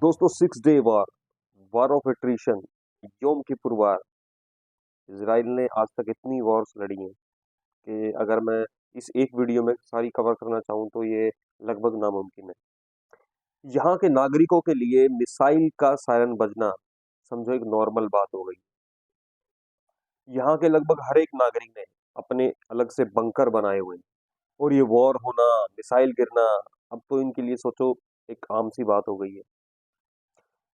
दोस्तों, 6 day war, war of attrition, योम Kippur वार। Israel ने आज तक इतनी वॉर्स लड़ी हैं कि अगर मैं इस एक वीडियो में सारी कवर करना चाहूँ तो ये लगभग नामुमकिन है। यहाँ के नागरिकों के लिए मिसाइल का सायरन बजना समझो एक नॉर्मल बात हो गई। यहाँ के लगभग हर एक नागरिक ने अपने अलग से बंकर बनाए हुए हैं और ये वॉर होना, मिसाइल गिरना, अब तो इनके लिए सोचो एक आम सी बात हो गई है।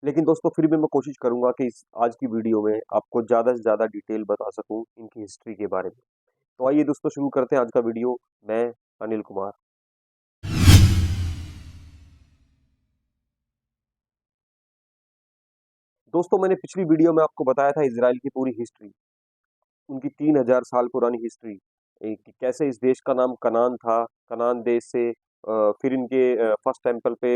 लेकिन दोस्तों फिर भी मैं कोशिश करूंगा कि इस आज की वीडियो में आपको ज़्यादा से ज़्यादा डिटेल बता सकूं इनकी हिस्ट्री के बारे में। तो आइए दोस्तों शुरू करते हैं आज का वीडियो। मैं अनिल कुमार। दोस्तों मैंने पिछली वीडियो में आपको बताया था इजराइल की पूरी हिस्ट्री, उनकी 3000 साल पुरानी हिस्ट्री, कि कैसे इस देश का नाम कनान था। कनान देश से फिर इनके फर्स्ट टेम्पल पे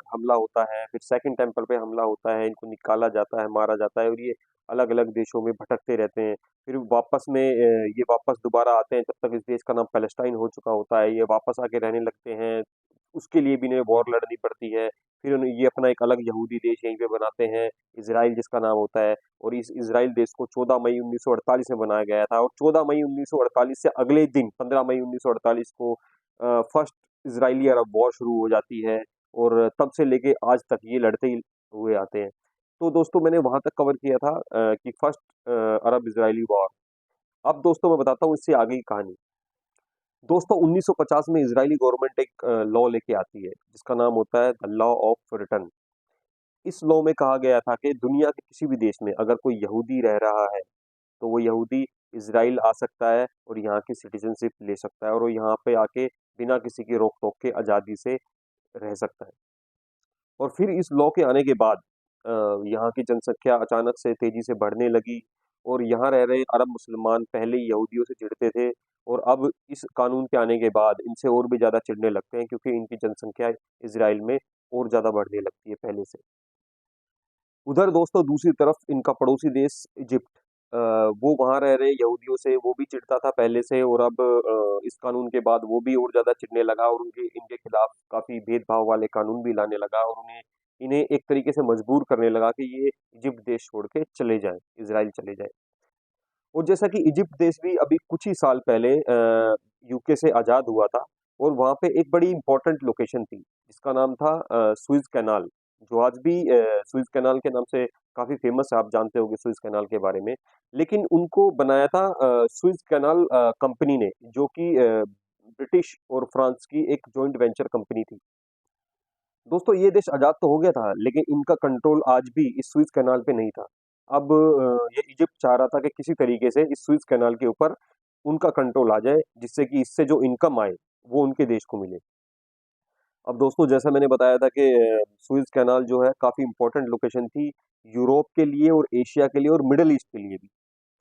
हमला होता है, फिर सेकंड टेम्पल पे हमला होता है, इनको निकाला जाता है, मारा जाता है और ये अलग अलग देशों में भटकते रहते हैं। फिर वापस में ये वापस दोबारा आते हैं जब तक इस देश का नाम पैलेस्टाइन हो चुका होता है। ये वापस आके रहने लगते हैं, उसके लिए भी इन्हें वॉर लड़नी पड़ती है। फिर ये अपना एक अलग यहूदी देश यहीं पे बनाते हैं, इसराइल जिसका नाम होता है। और इस इजराइल देश को 14 मई 1948 में बनाया गया था और 14 मई 1948 से अगले दिन 15 मई 1948 को फर्स्ट इजरायली अरब वॉर शुरू हो जाती है और तब से लेके आज तक ये लड़ते ही हुए आते हैं। तो दोस्तों मैंने वहां तक कवर किया था कि फर्स्ट अरब इजरायली वॉर। अब दोस्तों मैं बताता हूँ इससे आगे की कहानी। दोस्तों 1950 में इजरायली गवर्नमेंट एक लॉ लेके आती है जिसका नाम होता है द लॉ ऑफ रिटर्न। इस लॉ में कहा गया था कि दुनिया के किसी भी देश में अगर कोई यहूदी रह रहा है तो वो यहूदी इजराइल आ सकता है और यहाँ की सिटीजनशिप ले सकता है और वो यहाँ पे आके बिना किसी की रोक टोक के आज़ादी से रह सकता है। और फिर इस लॉ के आने के बाद यहाँ की जनसंख्या अचानक से तेजी से बढ़ने लगी और यहाँ रह रहे अरब मुसलमान पहले ही यहूदियों से चिढ़ते थे और अब इस कानून के आने के बाद इनसे और भी ज़्यादा चिढ़ने लगते हैं क्योंकि इनकी जनसंख्या इसराइल में और ज़्यादा बढ़ने लगती है पहले से। उधर दोस्तों दूसरी तरफ इनका पड़ोसी देश इजिप्ट, अ, वो वहाँ रह रहे यहूदियों से वो भी चिढ़ता था पहले से और अब इस कानून के बाद वो भी और ज़्यादा चिढ़ने लगा और उनके इनके खिलाफ काफ़ी भेदभाव वाले कानून भी लाने लगा और उन्हें इन्हें एक तरीके से मजबूर करने लगा कि ये इजिप्ट देश छोड़ के चले जाएं, इसराइल चले जाएं। और जैसा कि इजिप्ट देश भी अभी कुछ ही साल पहले यूके से आज़ाद हुआ था और वहाँ पे एक बड़ी इंपॉर्टेंट लोकेशन थी जिसका नाम था सुएज कैनाल, जो आज भी सुएज कैनाल के नाम से काफ़ी फेमस है। आप जानते होंगे सुएज कैनाल के बारे में। लेकिन उनको बनाया था सुएज कैनाल कंपनी ने, जो कि ब्रिटिश और फ्रांस की एक जॉइंट वेंचर कंपनी थी। दोस्तों ये देश आज़ाद तो हो गया था लेकिन इनका कंट्रोल आज भी इस सुएज कैनाल पे नहीं था। अब ये इजिप्ट चाह रहा था कि किसी तरीके से इस सुएज कैनाल के ऊपर उनका कंट्रोल आ जाए जिससे कि इससे जो इनकम आए वो उनके देश को मिले। अब दोस्तों जैसा मैंने बताया था कि सुएज कैनाल जो है काफ़ी इंपॉर्टेंट लोकेशन थी यूरोप के लिए और एशिया के लिए और मिडल ईस्ट के लिए भी।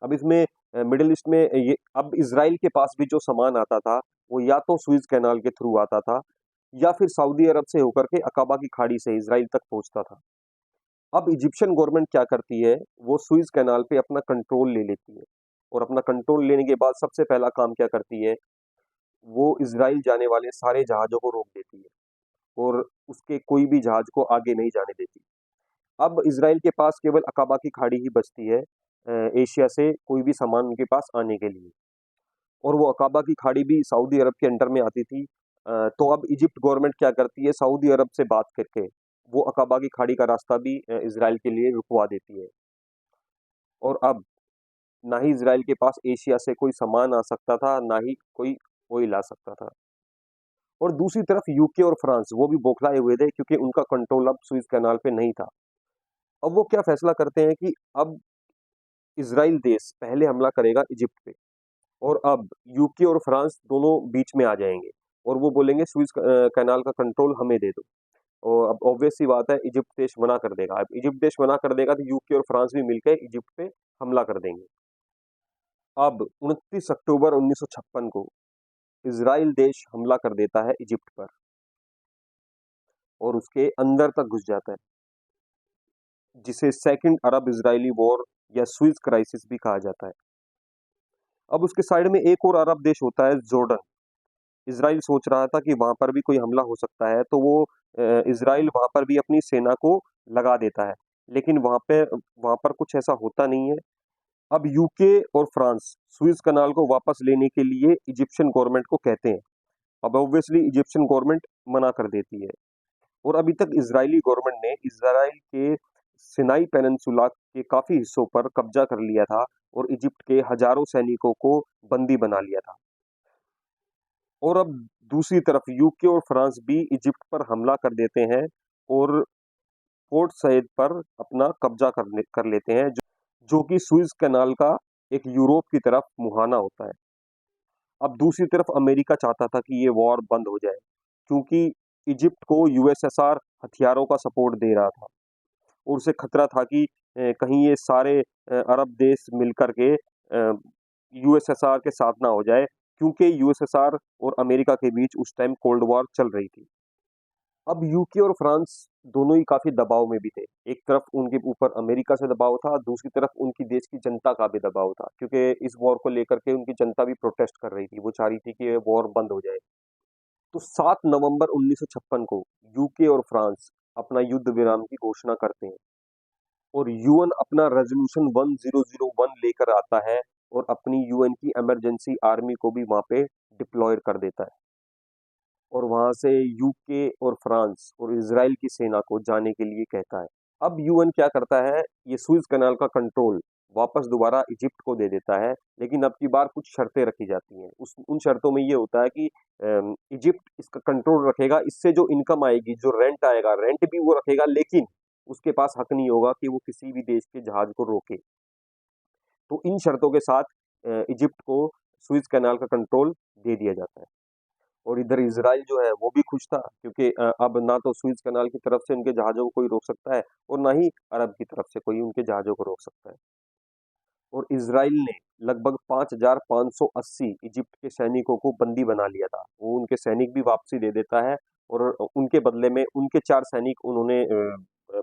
अब इसमें मिडल ईस्ट में ये अब इसराइल के पास भी जो सामान आता था वो या तो सुएज कैनाल के थ्रू आता था या फिर सऊदी अरब से होकर के अकाबा की खाड़ी से इसराइल तक पहुंचता था। अब इजिप्शियन गवर्नमेंट क्या करती है, वो सुएज कैनाल पे अपना कंट्रोल ले लेती है और अपना कंट्रोल लेने के बाद सबसे पहला काम क्या करती है, वो इसराइल जाने वाले सारे जहाज़ों को रोक देती है और उसके कोई भी जहाज़ को आगे नहीं जाने देती। अब इसराइल के पास केवल अकाबा की खाड़ी ही बचती है एशिया से कोई भी सामान उनके पास आने के लिए, और वो अकाबा की खाड़ी भी सऊदी अरब के अंडर में आती थी। तो अब इजिप्ट गवर्नमेंट क्या करती है, सऊदी अरब से बात करके वो अकाबा की खाड़ी का रास्ता भी इसराइल के लिए रुकवा देती है। और अब ना ही इसराइल के पास एशिया से कोई सामान आ सकता था, ना ही कोई ऑयल ला सकता था। और दूसरी तरफ यूके और फ्रांस वो भी बौखलाए हुए थे क्योंकि उनका कंट्रोल अब सुएज कैनाल पे नहीं था। अब वो क्या फैसला करते हैं कि अब इसराइल देश पहले हमला करेगा इजिप्ट पे और अब यूके और फ्रांस दोनों बीच में आ जाएंगे और वो बोलेंगे सुएज कैनाल का कंट्रोल हमें दे दो। और अब ऑब्वियस सी बात है इजिप्ट देश मना कर देगा। अब इजिप्ट देश मना कर देगा तो यूके और फ्रांस भी मिलकर इजिप्ट पे हमला कर देंगे। अब 29 अक्टूबर 1956 को इसराइल देश हमला कर देता है इजिप्ट पर और उसके अंदर तक घुस जाता है, जिसे सेकंड अरब इजरायली वॉर या सुएज क्राइसिस भी कहा जाता है। अब उसके साइड में एक और अरब देश होता है जॉर्डन। इज़राइल सोच रहा था कि वहाँ पर भी कोई हमला हो सकता है, तो वो इज़राइल वहाँ पर भी अपनी सेना को लगा देता है। लेकिन वहाँ पर कुछ ऐसा होता नहीं है। अब यूके और फ्रांस सुएज़ कनाल को वापस लेने के लिए इजिप्शियन गवर्नमेंट को कहते हैं। अब ऑब्वियसली इजिप्शियन गवर्नमेंट मना कर देती है और अभी तक इज़राइली गवर्नमेंट ने इज़राइल के सिनाई पेनिनसुला के काफ़ी हिस्सों पर कब्जा कर लिया था और इजिप्ट के हज़ारों सैनिकों को बंदी बना लिया था। और अब दूसरी तरफ यूके और फ्रांस भी इजिप्ट पर हमला कर देते हैं और पोर्ट सईद पर अपना कब्जा कर लेते हैं, जो कि सुएज कनाल का एक यूरोप की तरफ मुहाना होता है। अब दूसरी तरफ अमेरिका चाहता था कि ये वॉर बंद हो जाए, क्योंकि इजिप्ट को यूएसएसआर हथियारों का सपोर्ट दे रहा था और उसे खतरा था कि कहीं ये सारे अरब देश मिलकर के यूएसएसआर के साथ ना हो जाए, क्योंकि यूएसएसआर और अमेरिका के बीच उस टाइम कोल्ड वॉर चल रही थी। अब यूके और फ्रांस दोनों ही काफ़ी दबाव में भी थे। एक तरफ उनके ऊपर अमेरिका से दबाव था, दूसरी तरफ उनकी देश की जनता का भी दबाव था, क्योंकि इस वॉर को लेकर के उनकी जनता भी प्रोटेस्ट कर रही थी। वो चाह रही थी कि ये वॉर बंद हो जाए। तो 7 नवंबर 1956 को यूके और फ्रांस अपना युद्ध विराम की घोषणा करते हैं और यूएन अपना रेज़ोल्यूशन 1001 लेकर आता है और अपनी यूएन की इमरजेंसी आर्मी को भी वहाँ पे डिप्लॉय कर देता है। और वहां से यूके और फ्रांस और इजराइल की सेना को जाने के लिए कहता है। अब यूएन क्या करता है, ये सुएज कनाल का कंट्रोल वापस दोबारा इजिप्ट को दे देता है, लेकिन अब की बार कुछ शर्तें रखी जाती हैं। उस उन शर्तों में ये होता है कि इजिप्ट इसका कंट्रोल रखेगा, इससे जो इनकम आएगी, जो रेंट आएगा, रेंट भी वो रखेगा, लेकिन उसके पास हक नहीं होगा कि वो किसी भी देश के जहाज को रोके। तो इन शर्तों के साथ इजिप्ट को सुएज कनाल का कंट्रोल दे दिया जाता है। और इधर इज़राइल जो है वो भी खुश था, क्योंकि अब ना तो सुएज कनाल की तरफ से उनके जहाज़ों को कोई रोक सकता है और ना ही अरब की तरफ से कोई उनके जहाज़ों को रोक सकता है। और इज़राइल ने लगभग 5,580 इजिप्ट के सैनिकों को बंदी बना लिया था। वो उनके सैनिक भी वापसी दे देता है और उनके बदले में उनके 4 सैनिक उन्होंने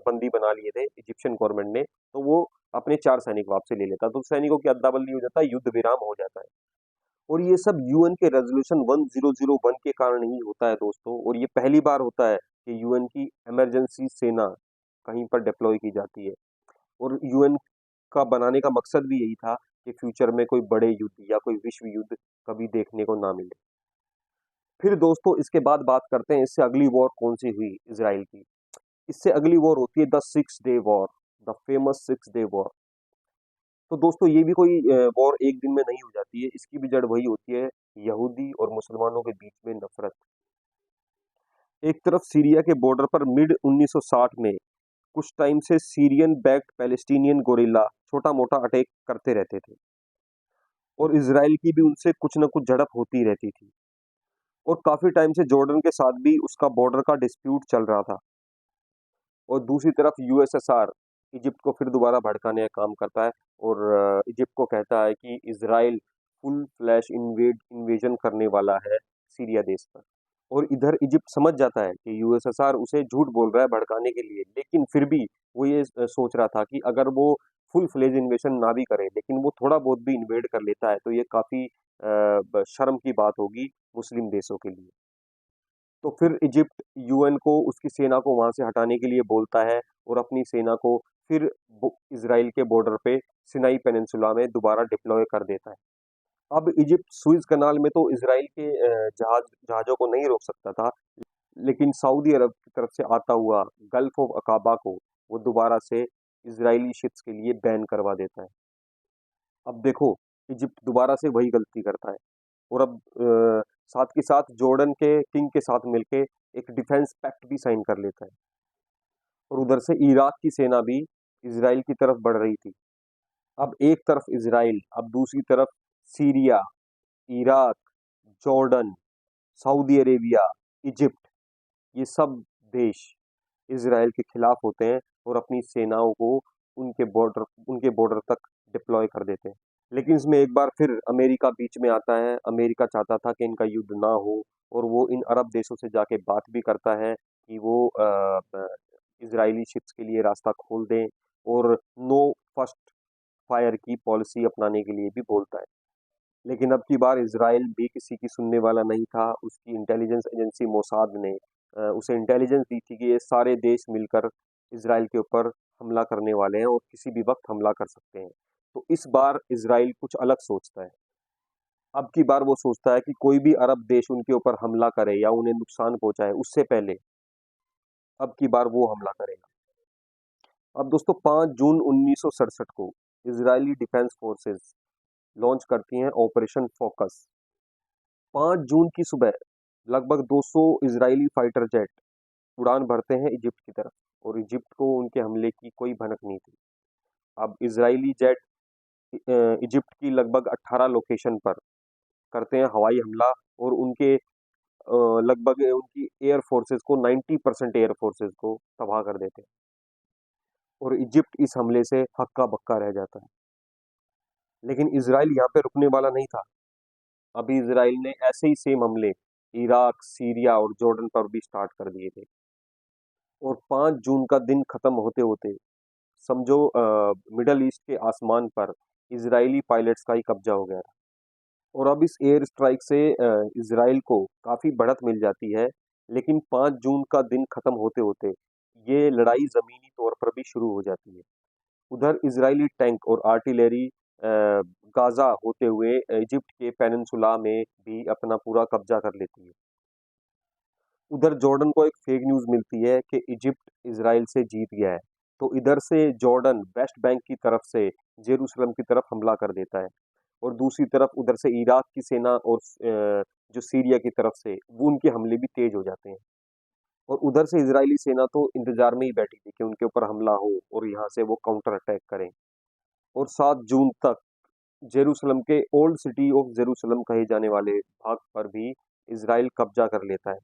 बंदी बना लिए थे इजिप्शियन गवर्नमेंट ने, तो वो अपने 4 सैनिक वापसी ले लेता है। तो सैनिकों की अदला-बदली हो जाता है, युद्ध विराम हो जाता है। और ये सब यूएन के रेज़ोल्यूशन 1001 के कारण ही होता है दोस्तों, और ये पहली बार होता है कि यूएन की इमरजेंसी सेना कहीं पर डिप्लॉय की जाती है। और यूएन का बनाने का मकसद भी यही था कि फ्यूचर में कोई बड़े युद्ध या कोई विश्व युद्ध कभी देखने को ना मिले। फिर दोस्तों इसके बाद बात करते हैं इससे अगली वॉर कौन सी हुई इज़राइल की। इससे अगली वॉर होती है the six day war, the famous six day war. तो दोस्तों ये भी कोई वॉर एक दिन में नहीं हो जाती है, इसकी भी जड़ वही होती है, यहूदी और मुसलमानों के बीच में नफरत। एक तरफ सीरिया के बॉर्डर पर मिड 1960 में कुछ टाइम से सीरियन बैक्ड पैलेस्टीनियन गोरिल्ला छोटा मोटा अटैक करते रहते थे और इसराइल की भी उनसे कुछ न कुछ झड़प होती रहती थी। और काफी टाइम से जॉर्डन के साथ भी उसका बॉर्डर का डिस्प्यूट चल रहा था। और दूसरी तरफ यूएसएसआर इजिप्ट को फिर दोबारा भड़काने का काम करता है और इजिप्ट को कहता है कि इसराइल फुल फ्लैश इन्वेजन करने वाला है सीरिया देश पर। और इधर इजिप्ट समझ जाता है कि यूएसएसआर उसे झूठ बोल रहा है भड़काने के लिए, लेकिन फिर भी वो ये सोच रहा था कि अगर वो फुल फ्लेज इन्वेजन ना भी करे, लेकिन वो थोड़ा बहुत भी इन्वेड कर लेता है, तो ये काफी शर्म की बात होगी मुस्लिम देशों के लिए। तो फिर इजिप्ट यूएन को उसकी सेना को वहां से हटाने के लिए बोलता है और अपनी सेना को फिर इसराइल के बॉर्डर पे सिनाई पेनिनसुला में दोबारा डिप्लॉय कर देता है। अब इजिप्ट सुएज कनाल में तो इसराइल के जहाजों को नहीं रोक सकता था, लेकिन सऊदी अरब की तरफ से आता हुआ गल्फ ऑफ अकाबा को वो दोबारा से इजरायली शिप्स के लिए बैन करवा देता है। अब देखो, इजिप्ट दोबारा से वही गलती करता है और अब साथ के साथ जॉर्डन के किंग के साथ मिलके एक डिफेंस पैक्ट भी साइन कर लेता है। और उधर से इराक की सेना भी इसराइल की तरफ बढ़ रही थी। अब एक तरफ इसराइल, अब दूसरी तरफ Syria, Iraq, Jordan, Saudi Arabia, Egypt, ये सब देश इसराइल के खिलाफ होते हैं और अपनी सेनाओं को उनके बॉर्डर तक डिप्लॉय कर देते हैं। लेकिन इसमें एक बार फिर अमेरिका बीच में आता है। अमेरिका चाहता था कि इनका युद्ध ना हो और वो इन अरब देशों से जाके बात भी करता है कि वो इजरायली शिप्स के लिए रास्ता खोल दें और नो फर्स्ट फायर की पॉलिसी अपनाने के लिए भी बोलता है। लेकिन अब की बार इज़राइल भी किसी की सुनने वाला नहीं था। उसकी इंटेलिजेंस एजेंसी मोसाद ने उसे इंटेलिजेंस दी थी कि ये सारे देश मिलकर इज़राइल के ऊपर हमला करने वाले हैं और किसी भी वक़्त हमला कर सकते हैं। तो इस बार इज़राइल कुछ अलग सोचता है। अब की बार वो सोचता है कि कोई भी अरब देश उनके ऊपर हमला करे या उन्हें नुकसान पहुँचाए, उससे पहले अब की बार वो हमला करेगा। अब दोस्तों 5 जून 1967 को इज़राइली डिफेंस फोर्सेस लॉन्च करती हैं ऑपरेशन फोकस। 5 जून की सुबह लगभग 200 इजरायली फाइटर जेट उड़ान भरते हैं इजिप्ट की तरफ और इजिप्ट को उनके हमले की कोई भनक नहीं थी। अब इजरायली जेट इजिप्ट की लगभग 18 लोकेशन पर करते हैं हवाई हमला और उनके लगभग उनकी एयर फोर्सेस को 90% एयर फोर्सेस को तबाह कर देते हैं और इजिप्ट इस हमले से हक्का बक्का रह जाता है। लेकिन इसराइल यहाँ पे रुकने वाला नहीं था। अभी इसराइल ने ऐसे ही सेम हमले इराक, सीरिया और जॉर्डन पर भी स्टार्ट कर दिए थे और 5 जून का दिन खत्म होते होते समझो मिडल ईस्ट के आसमान पर इजरायली पायलट्स का ही कब्जा हो गया था। और अब इस एयर स्ट्राइक से इसराइल को काफी बढ़त मिल जाती है। लेकिन 5 जून का दिन खत्म होते होते ये लड़ाई जमीनी तौर पर भी शुरू हो जाती है। उधर इजरायली टैंक और आर्टिलरी गाजा होते हुए इजिप्ट के पेनिनसुला में भी अपना पूरा कब्जा कर लेती है। उधर जॉर्डन को एक फेक न्यूज़ मिलती है कि इजिप्ट इजराइल से जीत गया है। तो इधर से जॉर्डन वेस्ट बैंक की तरफ से जेरूसलम की तरफ हमला कर देता है और दूसरी तरफ उधर से इराक की सेना और जो सीरिया की तरफ से वो उनके हमले भी तेज हो जाते हैं। और उधर से इजरायली सेना तो इंतजार में ही बैठी थी कि उनके ऊपर हमला हो और यहाँ से वो काउंटर अटैक करें। और 7 जून तक जेरूसलम के ओल्ड सिटी ऑफ जेरूसलम कहे जाने वाले भाग पर भी इजराइल कब्जा कर लेता है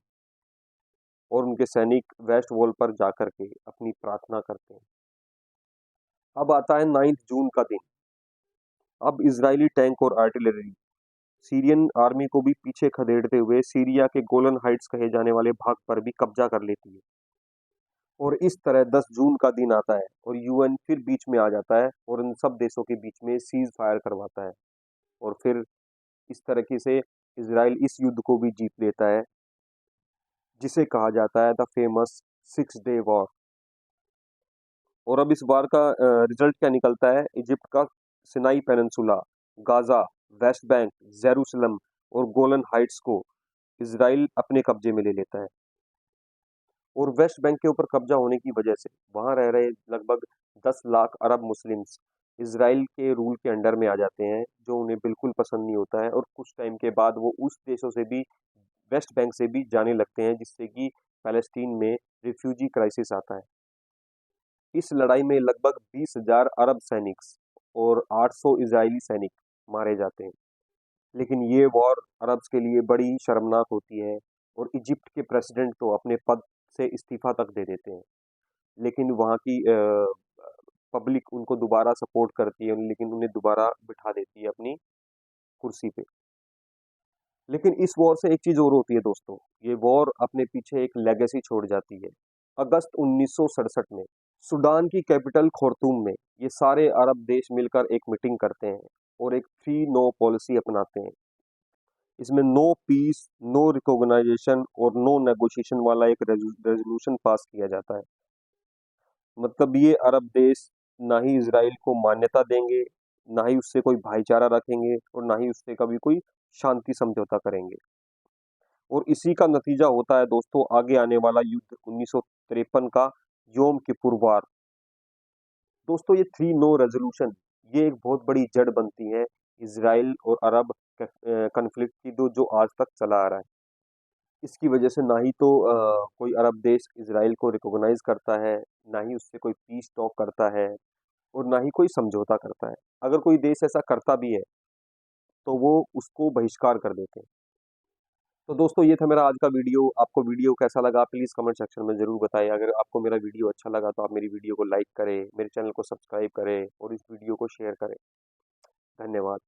और उनके सैनिक वेस्ट वॉल पर जाकर के अपनी प्रार्थना करते हैं। अब आता है 9 जून का दिन। अब इजरायली टैंक और आर्टिलरी सीरियन आर्मी को भी पीछे खदेड़ते हुए सीरिया के गोलन हाइट्स कहे जाने वाले भाग पर भी कब्जा कर लेती है। और इस तरह 10 जून का दिन आता है और यूएन फिर बीच में आ जाता है और इन सब देशों के बीच में सीज फायर करवाता है और फिर इस तरीके से इजराइल इस युद्ध को भी जीत लेता है जिसे कहा जाता है द फेमस 6 डे वॉर। और अब इस बार का रिजल्ट क्या निकलता है? इजिप्ट का Sinai peninsula, Gaza, West Bank, Jerusalem और गोलन हाइट्स को इसराइल अपने कब्जे में ले लेता है। और वेस्ट बैंक के ऊपर कब्जा होने की वजह से वहां रह रहे लगभग 10 लाख अरब मुस्लिम्स इसराइल के रूल के अंडर में आ जाते हैं, जो उन्हें बिल्कुल पसंद नहीं होता है। और कुछ टाइम के बाद वो उस देशों से भी, वेस्ट बैंक से भी जाने लगते हैं, जिससे कि पैलेस्टीन में रिफ्यूजी क्राइसिस आता है। इस लड़ाई में लगभग 20,000 अरब सैनिक और 800 इजरायली सैनिक मारे जाते हैं। लेकिन ये वॉर अरब्स के लिए बड़ी शर्मनाक होती है और इजिप्ट के प्रेसिडेंट तो अपने पद से इस्तीफा तक दे देते हैं। लेकिन वहाँ की पब्लिक उनको दोबारा सपोर्ट करती है, लेकिन उन्हें दोबारा बिठा देती है अपनी कुर्सी पे। लेकिन इस वॉर से एक चीज और होती है दोस्तों, ये वॉर अपने पीछे एक लेगेसी छोड़ जाती है। अगस्त 1967 में सूडान की कैपिटल खार्तूम में ये सारे अरब देश मिलकर एक मीटिंग करते हैं और एक 3 नो पॉलिसी अपनाते हैं। इसमें नो पीस, नो रिकॉग्नाइजेशन और नो नेगोशिएशन वाला एक रेजोल्यूशन पास किया जाता है। मतलब ये अरब देश ना ही इसराइल को मान्यता देंगे, ना ही उससे कोई भाईचारा रखेंगे और ना ही उससे कभी कोई शांति समझौता करेंगे। और इसी का नतीजा होता है दोस्तों आगे आने वाला युद्ध 1953 का, योम किपुर वार। दोस्तों ये 3 नो रेजोल्यूशन ये एक बहुत बड़ी जड़ बनती है इसराइल और अरब कन्फ्लिक्ट की, जो आज तक चला आ रहा है। इसकी वजह से ना ही तो कोई अरब देश इसराइल को रिकॉग्नाइज करता है, ना ही उससे कोई पीस टॉक करता है और ना ही कोई समझौता करता है। अगर कोई देश ऐसा करता भी है तो वो उसको बहिष्कार कर देते हैं। तो दोस्तों ये था मेरा आज का वीडियो। आपको वीडियो कैसा लगा प्लीज़ कमेंट सेक्शन में ज़रूर बताएं। अगर आपको मेरा वीडियो अच्छा लगा तो आप मेरी वीडियो को लाइक करें, मेरे चैनल को सब्सक्राइब करें और इस वीडियो को शेयर करें। धन्यवाद।